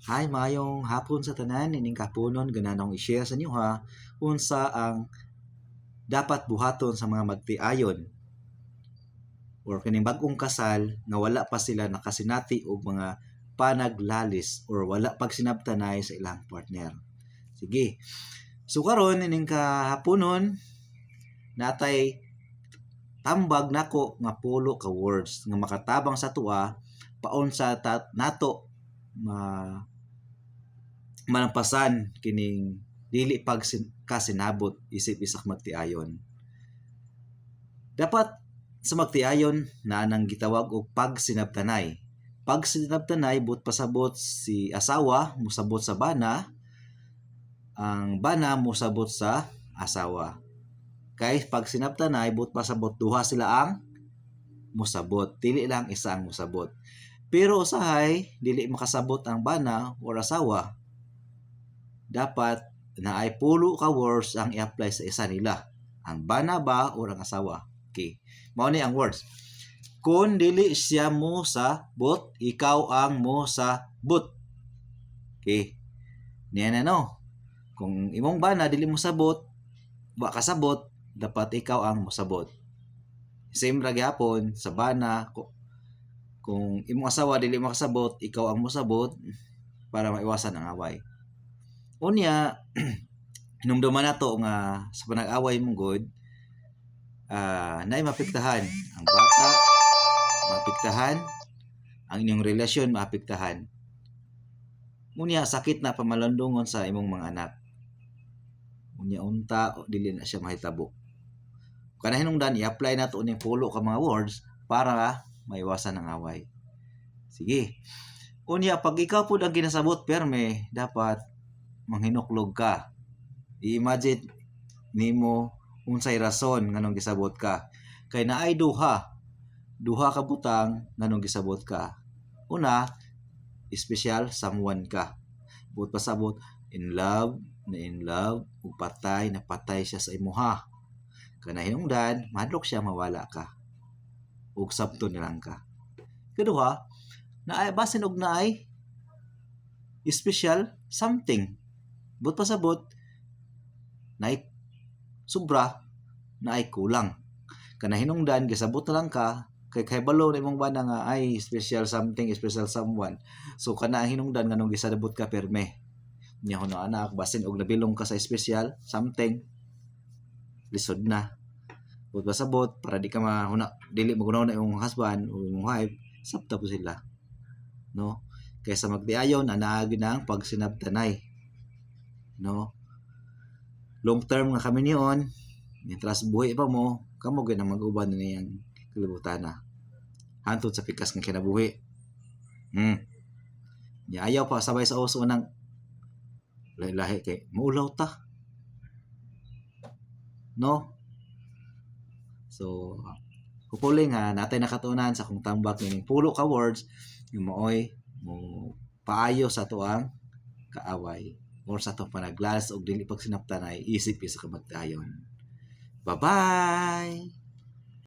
Hi, mayong hapon sa tanan, ining kapunon gananong i-share sa inyo ha unsa ang dapat buhaton sa mga magtiayon or kining bag-ong kasal nga wala pa sila nakasinati og mga panaglalis or wala pagsinabtanay sa ilang partner. Sige. So karon ining kahaponon natay tambag nako nga pulo ka words nga makatabang sa tuwa paon sa nato manampasan kining dili pag kasinabot isip isak magtiayon. Dapat sa magtiayon na nang gitawag og pagsinabtanay. Pagsinabtanay but pasabot si asawa musabot sa bana, ang bana musabot sa asawa. Kay pag sinabtanay but pasabot duha sila ang musabot, dili lang isa ang musabot. Pero usahay dili makasabot ang bana o asawa, dapat na ay pulo ka words ang i-apply sa isa nila. Ang bana ba o ang asawa? Okay. Mao ni ang words. Kung dili siya mo sa but, ikaw ang mo sa but. Okay. Niya na no. Kung imong bana dili mo sabot, wa kasabot, dapat ikaw ang mosabot. Same ra gyapon sa bana, kung imong asawa dili makasabot, ikaw ang mosabot para maiwasan ang away. Unya, hinumduman nato nga sa panag-away mong good, naay mapiktahan ang bata, mapiktahan ang inyong relasyon, mapiktahan. Unya, sakit na pamalandungon sa imong mga anak. Unya, unta dili na siya mahitabo. Kana hinungdan i-apply nato ning pulo ka mga words para maiwasan ang away. Sige. Unya, pag ikaw pud ang ginasabot perme, dapat manghinuklog ka. I-imagine nimo unsay rason nganong gisabot ka. Kay naay duha ka butang nganong gisabot ka. Una, special someone ka. But pasabot in love, ug patay na patay siya sa imuha. Kana hinungdan, madlok siya mawala ka. Ug sabton na lang ka. Kaduha, naay basin og naay special something. But pasabot naay sobra, naay kulang. Kana hinungdan gisabot na lang ka kay balo na imong bana nga ay special something, special someone. So kana hinungdan nganong gisabot ka perme. Nya hono anak basin og nabilong ka sa special something, lisod na. But pasabot para di ka mahuna, dili magunaw na imong husband o imong wife, sabta po sila. No? Kaysa magtiayon anaa gyud ang pagsinabtanay. No? Long term nga kami niyon, mientras buhi pa mo, kamo gyud ang mag-uban niyang kalibutan. Hantod sa pikas ng kinabuhi. Nya ayaw pa sabay sa uso ng lahi-lahi kay maulaw ta. No? So, hopefully nga natay nakatunan sa akong tambak ning pulo ka words yung mooy mo paayo sa tuang kaaway or sa atong panaglas og dili pagsinabtanay isip isa ka magtayon. Bye-bye!